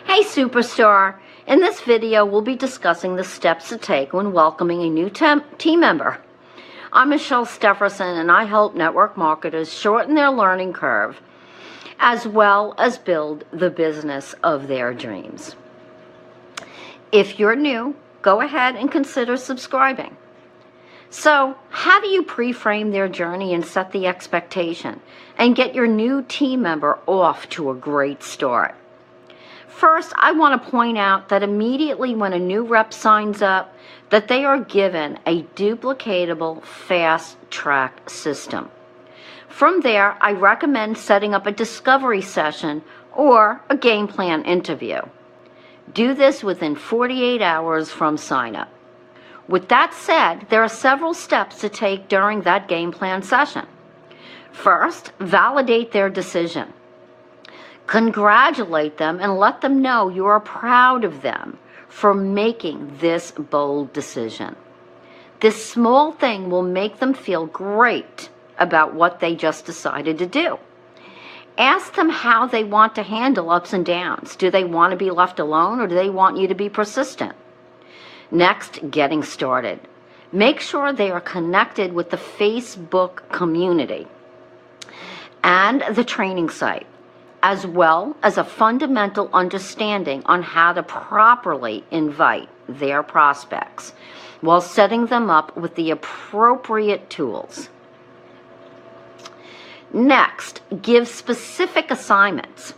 Hey superstar, in this video we'll be discussing the steps to take when welcoming a new team member. I'm Michelle Stefferson and I help network marketers shorten their learning curve as well as build the business of their dreams. If you're new, go ahead and consider subscribing. So, how do you pre-frame their journey and set the expectation and get your new team member off to a great start? First, I want to point out that immediately when a new rep signs up, that they are given a duplicatable fast-track system. From there, I recommend setting up a discovery session or a game plan interview. Do this within 48 hours from sign-up. With that said, there are several steps to take during that game plan session. First, validate their decision. Congratulate them and let them know you are proud of them for making this bold decision. This small thing will make them feel great about what they just decided to do. Ask them how they want to handle ups and downs. Do they want to be left alone or do they want you to be persistent? Next, getting started. Make sure they are connected with the Facebook community and the training site, as well as a fundamental understanding on how to properly invite their prospects while setting them up with the appropriate tools. Next, give specific assignments,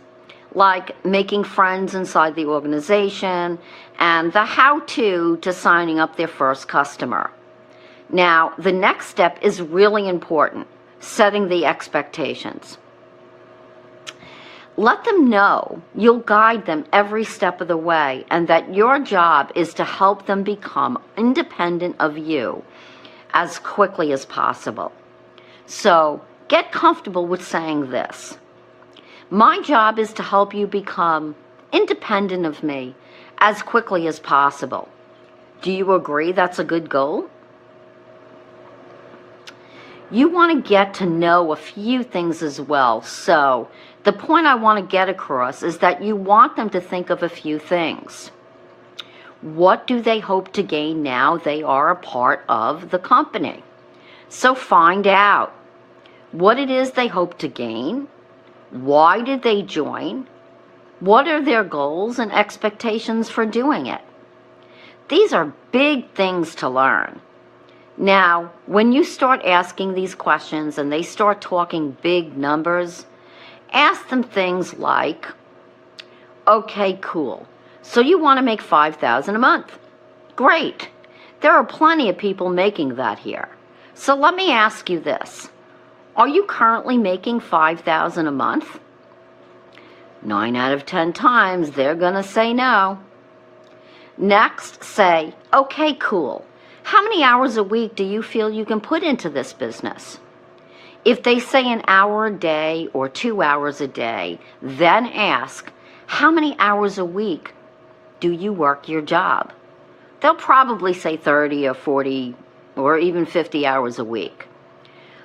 like making friends inside the organization and the how-to to signing up their first customer. Now, the next step is really important, setting the expectations. Let them know you'll guide them every step of the way and that your job is to help them become independent of you as quickly as possible. So, get comfortable with saying this. My job is to help you become independent of me as quickly as possible. Do you agree that's a good goal? You want to get to know a few things as well. So the point I want to get across is that you want them to think of a few things. What do they hope to gain now they are a part of the company? So find out what it is they hope to gain. Why did they join? What are their goals and expectations for doing it? These are big things to learn. Now, when you start asking these questions and they start talking big numbers, ask them things like, okay, cool. So you want to make $5,000 a month. Great. There are plenty of people making that here. So let me ask you this. Are you currently making $5,000 a month? 9 out of 10 times, they're going to say no. Next, say, okay, cool. How many hours a week do you feel you can put into this business? If they say an hour a day or 2 hours a day, then ask, how many hours a week do you work your job? They'll probably say 30 or 40 or even 50 hours a week.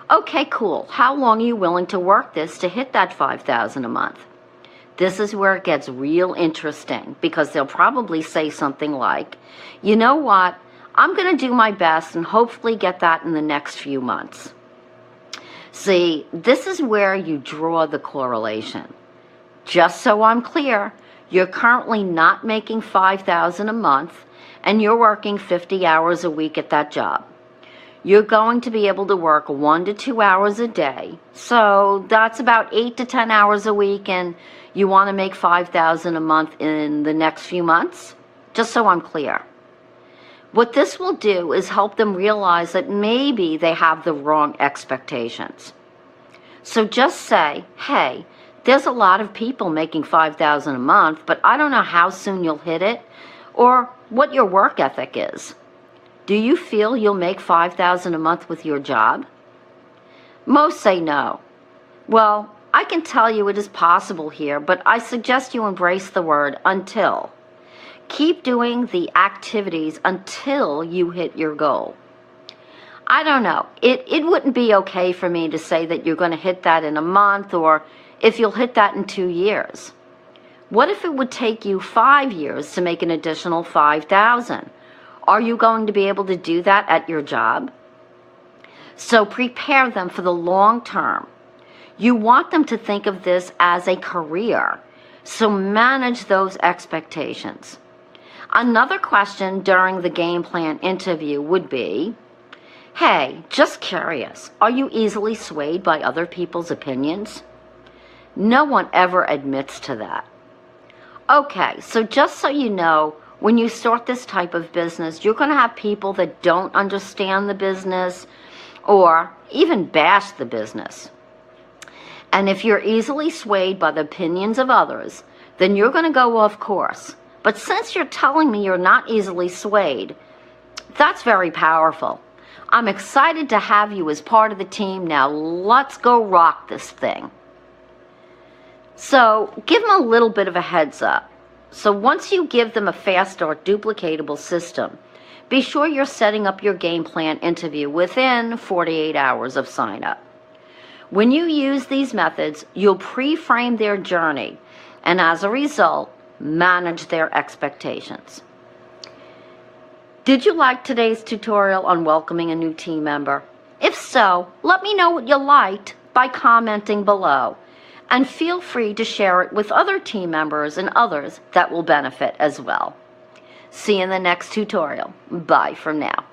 Okay, cool. How long are you willing to work this to hit that $5,000 a month? This is where it gets real interesting because they'll probably say something like, you know what? I'm going to do my best and hopefully get that in the next few months. See, this is where you draw the correlation. Just so I'm clear, you're currently not making $5,000 a month and you're working 50 hours a week at that job. You're going to be able to work 1 to 2 hours a day. So that's about 8 to 10 hours a week and you want to make $5,000 a month in the next few months? Just so I'm clear. What this will do is help them realize that maybe they have the wrong expectations. So just say, hey, there's a lot of people making $5,000 a month, but I don't know how soon you'll hit it or what your work ethic is. Do you feel you'll make $5,000 a month with your job? Most say no. Well, I can tell you it is possible here, but I suggest you embrace the word until. Keep doing the activities until you hit your goal. I don't know. It wouldn't be okay for me to say that you're going to hit that in a month or if you'll hit that in 2 years. What if it would take you 5 years to make an additional $5,000? Are you going to be able to do that at your job? So prepare them for the long term. You want them to think of this as a career, so manage those expectations. Another question during the game plan interview would be, hey, just curious, are you easily swayed by other people's opinions? No one ever admits to that. Okay, so just so you know, when you start this type of business, you're going to have people that don't understand the business or even bash the business. And if you're easily swayed by the opinions of others, then you're going to go off course. But since you're telling me you're not easily swayed, that's very powerful. I'm excited to have you as part of the team. Now let's go rock this thing. So give them a little bit of a heads up. So once you give them a fast start duplicatable system, be sure you're setting up your game plan interview within 48 hours of sign up. When you use these methods, you'll pre-frame their journey and as a result, manage their expectations. Did you like today's tutorial on welcoming a new team member? If so, let me know what you liked by commenting below. And feel free to share it with other team members and others that will benefit as well. See you in the next tutorial. Bye for now.